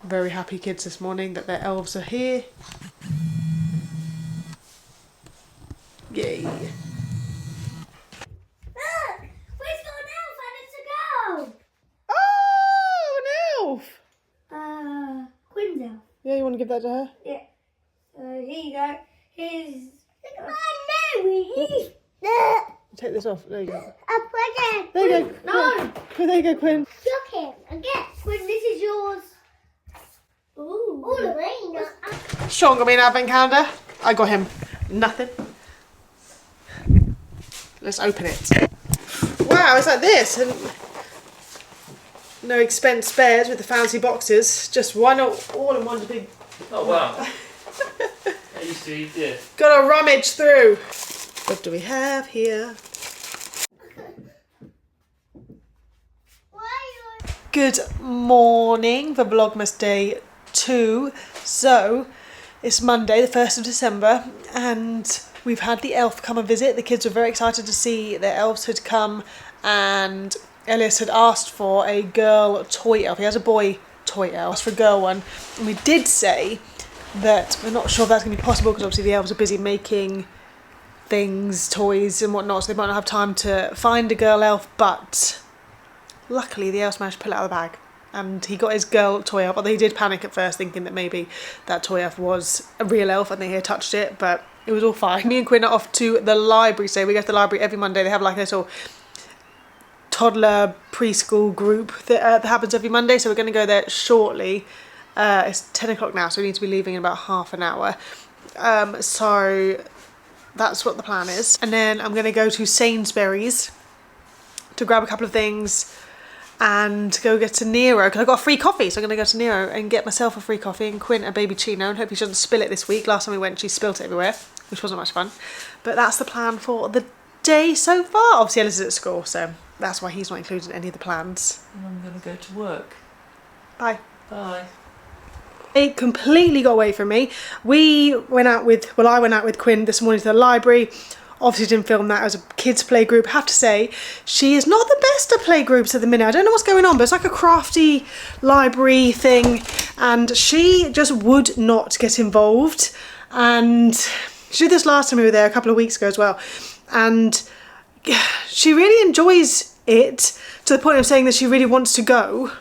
very happy kids this morning that their elves are here. Yay. Look! Where's got an elf and it's a girl? Oh, an elf! Quinn's elf. Yeah, you want to give that to her? Yeah. Here you go. Here's... Look at my nose! Take this off. There you go. A present! There you go. No! There you go, Quinn. Look him. Again. Quinn, this is yours. Ooh. All the way. Sean got me an advent calendar. I got him nothing. Let's open it. Wow, it's like this. And no expense spares with the fancy boxes. Just one all in one big. Oh wow. I used to eat this. Gotta rummage through. What do we have here? Good morning for Vlogmas Day 2. So, it's Monday, the 1st of December, and we've had the elf come and visit. The kids were very excited to see their elves had come, and Elias had asked for a girl toy elf. He has a boy toy elf, asked for a girl one, and we did say that we're not sure if that's going to be possible because obviously the elves are busy making things, toys and whatnot, so they might not have time to find a girl elf, but luckily the elves managed to pull it out of the bag and he got his girl toy elf, although he did panic at first thinking that maybe that toy elf was a real elf and they had touched it, but it was all fine. Me and Quinn are off to the library, so we go to the library every Monday. They have like a little toddler preschool group that happens every Monday, so we're going to go there shortly. It's 10 o'clock now, so we need to be leaving in about half an hour. So that's what the plan is. And then I'm going to go to Sainsbury's to grab a couple of things and go get to Nero because I got a free coffee, so I'm going to go to Nero and get myself a free coffee and Quinn a baby chino, and hopefully she doesn't spill it this week. Last time we went she spilt it everywhere, which wasn't much fun, but that's the plan for the day so far. Obviously Ellis is at school, so that's why he's not included in any of the plans. And I'm going to go to work. Bye. Bye. It completely got away from me. I went out with Quinn this morning to the library. Obviously didn't film that as a kids play group. I have to say, she is not the best at play groups at the minute. I don't know what's going on, but it's like a crafty library thing, and she just would not get involved. And she did this last time we were there a couple of weeks ago as well, and she really enjoys it to the point of saying that she really wants to go.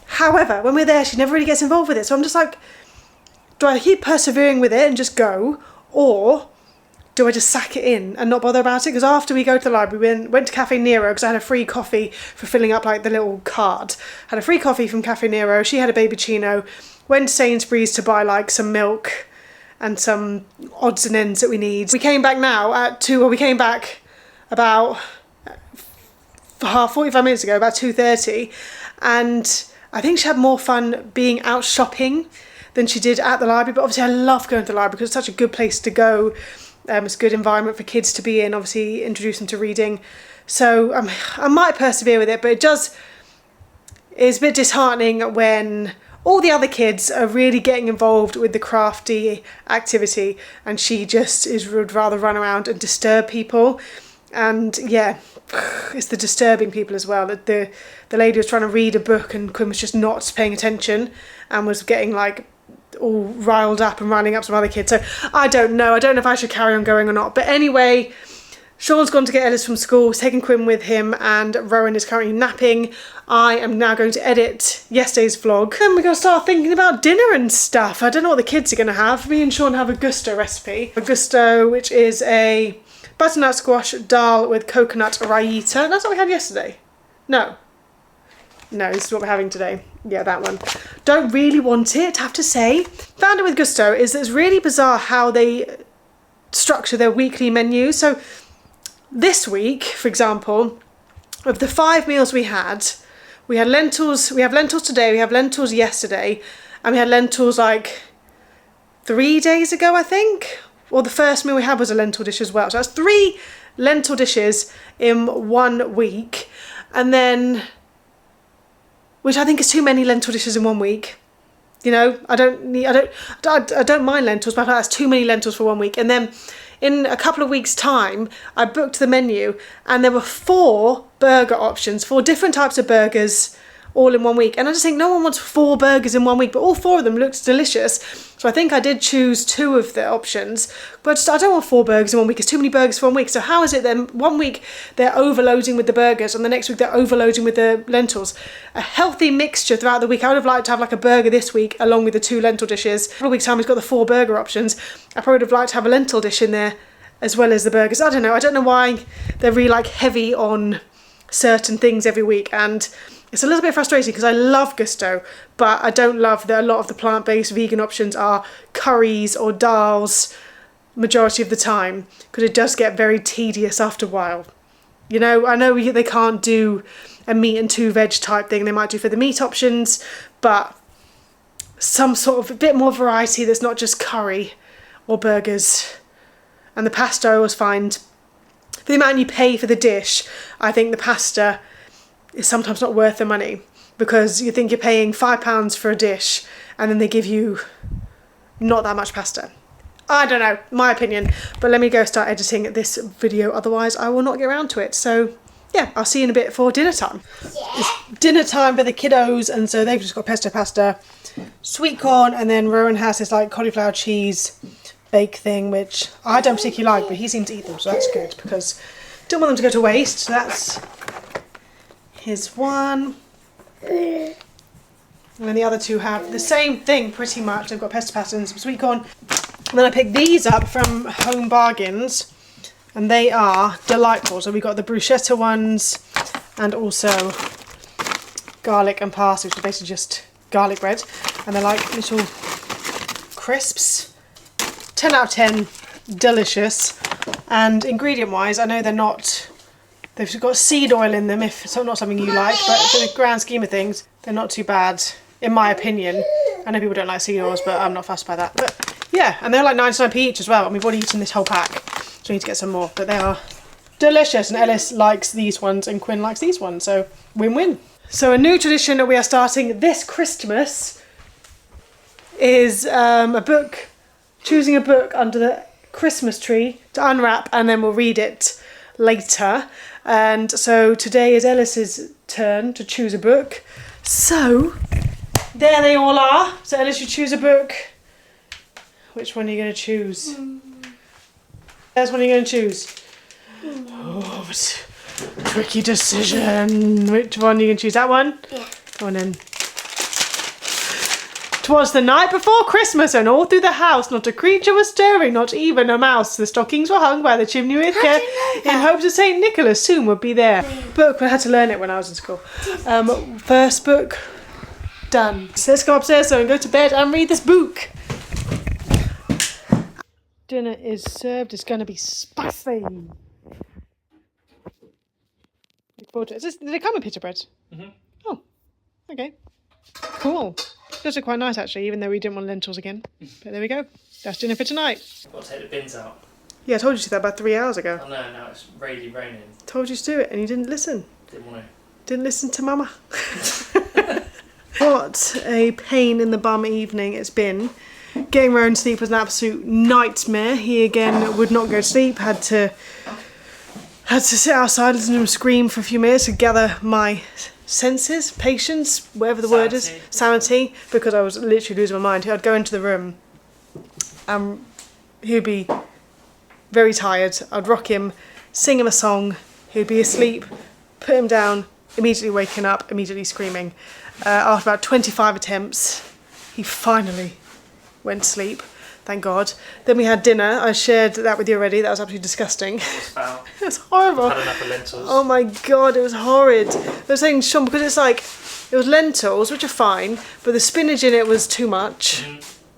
However, when we're there, she never really gets involved with it. So I'm just like, do I keep persevering with it and just go, or do I just sack it in and not bother about it? Because after we go to the library, we went to Cafe Nero because I had a free coffee for filling up like the little card. Had a free coffee from Cafe Nero. She had a baby chino. Went to Sainsbury's to buy like some milk and some odds and ends that we need. We came back now at 2, or we came back about 45 minutes ago, about 2:30, and I think she had more fun being out shopping than she did at the library. But obviously I love going to the library because it's such a good place to go. It's a good environment for kids to be in, obviously introduce them to reading. So I might persevere with it, but it's a bit disheartening when all the other kids are really getting involved with the crafty activity and she just would rather run around and disturb people. And yeah, it's the disturbing people as well. The lady was trying to read a book and Quinn was just not paying attention and was getting like all riled up and riling up some other kids. So I don't know if I should carry on going or not. But anyway, Sean's gone to get Ellis from school. He's taking Quinn with him and Rowan is currently napping. I am now going to edit yesterday's vlog. Then we're going to start thinking about dinner and stuff. I don't know what the kids are going to have. Me and Sean have a gusto recipe. A gusto, which is a butternut squash dal with coconut raita. That's what we had yesterday. No, this is what we're having today. Yeah, that one. Don't really want it, have to say. Found it with gusto is that it's really bizarre how they structure their weekly menu. So this week, for example, of the 5 meals we had lentils. We have lentils today, we have lentils yesterday, and we had lentils like 3 days ago, I think. Well, the first meal we had was a lentil dish as well. So that's 3 lentil dishes in 1 week. And then, which I think is too many lentil dishes in 1 week. You know, I don't mind lentils, but I feel like that's too many lentils for 1 week. And then in a couple of weeks' time, I booked the menu and there were 4 burger options, 4 different types of burgers all in 1 week. And I just think no one wants 4 burgers in 1 week, but all 4 of them looked delicious. So I think I did choose 2 of the options, but I don't want 4 burgers in 1 week. It's too many burgers for 1 week. So how is it then 1 week they're overloading with the burgers and the next week they're overloading with the lentils? A healthy mixture throughout the week. I would have liked to have like a burger this week along with the 2 lentil dishes. For a week's time, he's got the 4 burger options. I probably would have liked to have a lentil dish in there as well as the burgers. I don't know why they're really like heavy on certain things every week, and it's a little bit frustrating because I love gusto, but I don't love that a lot of the plant-based vegan options are curries or dals majority of the time, because it does get very tedious after a while. You know, I know they can't do a meat and 2 veg type thing, they might do for the meat options, but some sort of a bit more variety that's not just curry or burgers. And the pasta I always find, for the amount you pay for the dish, I think the pasta is sometimes not worth the money, because you think you're paying £5 for a dish and then they give you not that much pasta. I don't know, my opinion, but let me go start editing this video, otherwise I will not get around to it. So yeah, I'll see you in a bit for dinner time. It's dinner time for the kiddos, and so they've just got pesto pasta, sweet corn, and then Rowan has this like cauliflower cheese bake thing, which I don't particularly like, but he seems to eat them, so that's good, because I don't want them to go to waste. So that's his one. And then the other 2 have the same thing pretty much. They've got pesto pasta and some sweet corn. And then I picked these up from Home Bargains, and they are delightful. So we got the bruschetta ones and also garlic and parsley, which is basically just garlic bread. And they're like little crisps. 10 out of 10, delicious. And ingredient wise, I know they've got seed oil in them, if it's not something you like, but for the grand scheme of things, they're not too bad, in my opinion. I know people don't like seed oils, but I'm not fussed by that. But yeah, and they're like 99p each as well, and we've already eaten this whole pack, so we need to get some more. But they are delicious, and Ellis likes these ones and Quinn likes these ones, so win-win. So a new tradition that we are starting this Christmas is choosing a book under the Christmas tree to unwrap, and then we'll read it later. And so today is Ellis's turn to choose a book. So there they all are. So Ellis, you choose a book. Which one are you going to choose? There's one you're going to choose. Oh, tricky decision. Which one are you going to choose? That one? Yeah. Go on then. 'Twas the night before Christmas, and all through the house not a creature was stirring, not even a mouse. The stockings were hung by the chimney with care, in hopes of St. Nicholas soon would be there. Book, I had to learn it when I was in school. First book, done. So let's go upstairs and go to bed and read this book. Dinner is served. It's going to be spicy. Look forward to it. Did it come with pita bread? Mm-hmm. Oh, okay. Cool. Those are quite nice actually, even though we didn't want lentils again. But there we go. That's dinner for tonight. Got to take the bins out. Yeah, I told you to do that about 3 hours ago. Oh no, now it's really raining. Told you to do it and you didn't listen. Didn't want to. Didn't listen to Mama. What a pain in the bum evening it's been. Getting Rowan to sleep was an absolute nightmare. He again would not go to sleep. Had to sit outside, listen to him scream for a few minutes to gather my senses, patience, whatever the word is, sanity, because I was literally losing my mind. I'd go into the room, he would be very tired. I'd rock him, sing him a song, he'd be asleep, put him down, immediately waking up, immediately screaming. After about 25 attempts, he finally went to sleep, thank God. Then we had dinner. I shared that with you already. That was absolutely disgusting. It was foul. It was horrible. Had enough of lentils. Oh my God, it was horrid. I was saying, Sean, because it's like, it was lentils, which are fine, but the spinach in it was too much.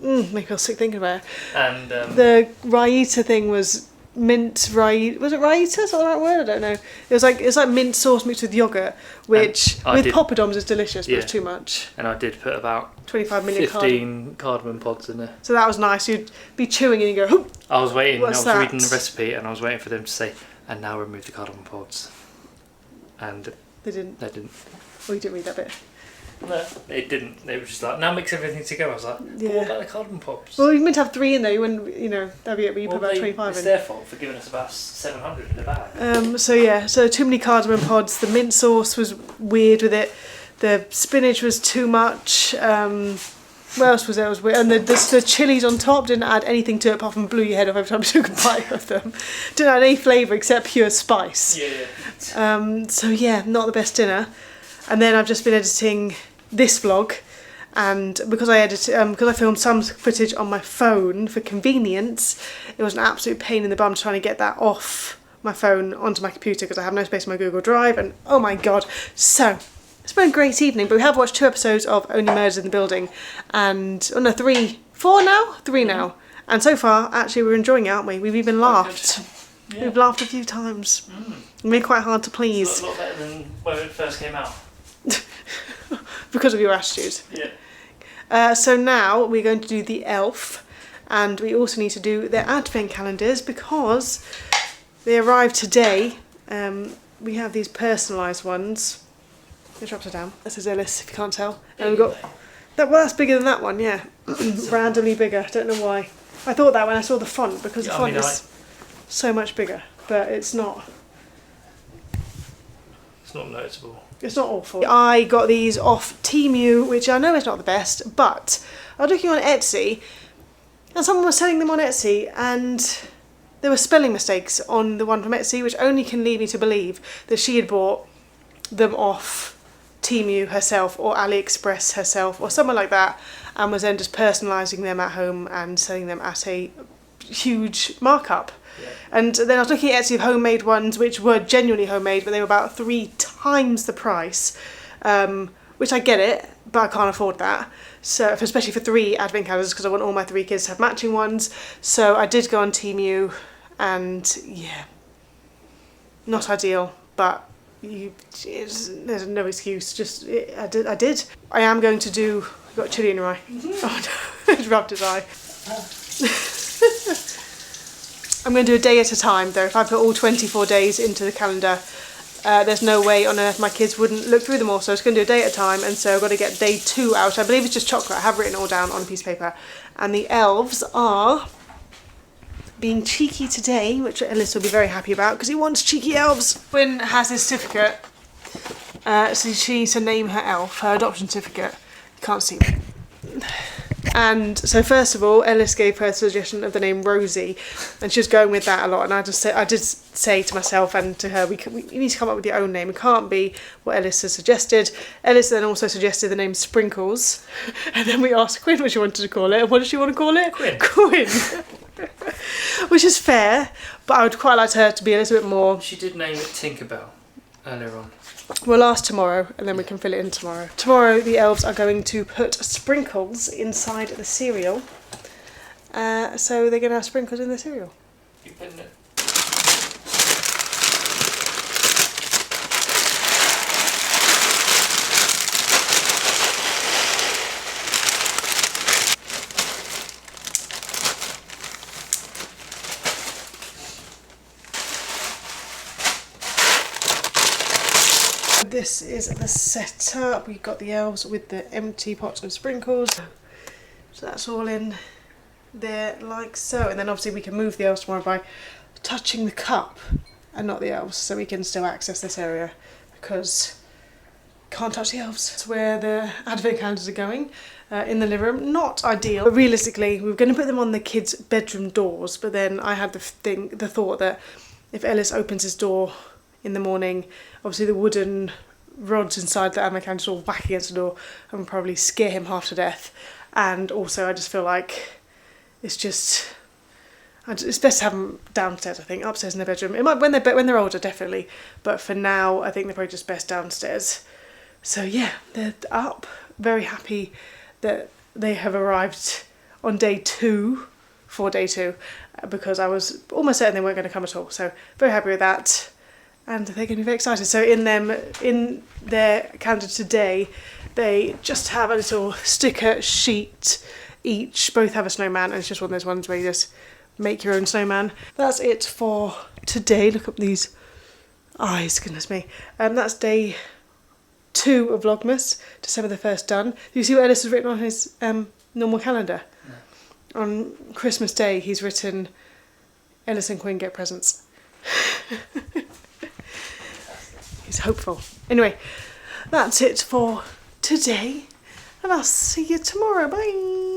Make me feel sick thinking about it. And The raita thing was mint raita. Was it raita? Is that the right word? I don't know. It's like mint sauce mixed with yogurt, which with poppadoms is delicious, but it's too much. And I did put about 25 million 15 cardamom pods in there. So that was nice. You'd be chewing and you go, "Hoop." I was waiting. What's I was that? reading the recipe, and I was waiting for them to say, "And now remove the cardamom pods." And They didn't. they didn't. Oh, you didn't read that bit. No, it didn't. They were just like, now mix everything together. I was like, Yeah. what about the cardamom pods? Well, you meant to have 3 in there. You wouldn't, that'd be it. But you put about Well, 25 it's in. their fault for giving us about 700 in the bag. So too many cardamom pods. The mint sauce was weird with it. The spinach was too much. What else was there? Was weird. And the chilies on top didn't add anything to it apart from blew your head off every time you took a bite of them. Didn't add any flavour except pure spice. Yeah. So yeah, not the best dinner. And then I've just been editing this vlog, and because I filmed some footage on my phone for convenience, it was an absolute pain in the bum trying to get that off my phone onto my computer because I have no space on my Google Drive, and oh my god. So it's been a great evening, but we have watched 2 episodes of Only Murders in the Building, and three now, and so far actually we're enjoying it, aren't we? We've even laughed. Yeah. We've laughed a few times. We're quite hard to please. It's a lot better than when it first came out. Because of your attitude. Yeah. So now we're going to do the elf, and we also need to do their advent calendars because they arrived today. We have these personalised ones. It's upside down. This is Ellis, if you can't tell. And we've got that. Well, that's bigger than that one, yeah. Randomly bigger. Don't know why. I thought that when I saw the font because the font is so much bigger, but it's not. It's not noticeable. It's not awful. I got these off Temu, which I know is not the best, but I was looking on Etsy, and someone was selling them on Etsy, and there were spelling mistakes on the one from Etsy, which only can lead me to believe that she had bought them off Temu herself or AliExpress herself or somewhere like that, and was then just personalising them at home and selling them at a huge markup. Yeah. And then I was looking at Etsy of homemade ones which were genuinely homemade, but they were about 3 times the price, which I get it, but I can't afford that. So especially for 3 advent calendars, because I want all my 3 kids to have matching ones. So I did go on Temu, and yeah, not ideal, but there's no excuse. Just I did. I am going to do. I've got chilli in your eye. Oh no, it rubbed his eye. I'm going to do a day at a time though. If I put all 24 days into the calendar, there's no way on earth my kids wouldn't look through them all. So it's going to do a day at a time, and so I've got to get day 2 out. I believe it's just chocolate. I have written it all down on a piece of paper. And the elves are being cheeky today, which Ellis will be very happy about because he wants cheeky elves. Quinn has his certificate, so she needs to name her elf, her adoption certificate. You can't see me. And so first of all, Ellis gave her a suggestion of the name Rosie, and she was going with that a lot. And I did say to myself and to her, you need to come up with your own name. It can't be what Ellis has suggested. Ellis then also suggested the name Sprinkles, and then we asked Quinn what she wanted to call it. And what does she want to call it? Quinn. Which is fair, but I would quite like her to be a little bit more. She did name it Tinkerbell earlier on. We'll ask tomorrow, and then we can fill it in tomorrow. Tomorrow the elves are going to put sprinkles inside the cereal. So they're going to have sprinkles in the cereal. You putting it? This is the setup. We've got the elves with the empty pots of sprinkles. So that's all in there like so. And then obviously we can move the elves tomorrow by touching the cup and not the elves, so we can still access this area because can't touch the elves. That's where the advent calendars are going, in the living room. Not ideal, but realistically we were going to put them on the kids' bedroom doors, but then I had the thought that if Ellis opens his door in the morning, obviously the wooden rods inside the advent calendars will whack against the door and probably scare him half to death. And also I just feel like it's best to have them downstairs. I think upstairs in their bedroom. It might when they're older, definitely, but for now I think they're probably just best downstairs. So yeah, they're up. Very happy that they have arrived on day 2 for day 2, because I was almost certain they weren't going to come at all. So very happy with that. And they're going to be very excited. So in their calendar today, they just have a little sticker sheet each. Both have a snowman, and it's just one of those ones where you just make your own snowman. That's it for today. Look up these eyes, goodness me. That's day 2 of Vlogmas, December the 1st done. Do you see what Ellis has written on his normal calendar? No. On Christmas Day, he's written, Ellis and Quinn get presents. He's hopeful. Anyway, that's it for today. And I'll see you tomorrow. Bye.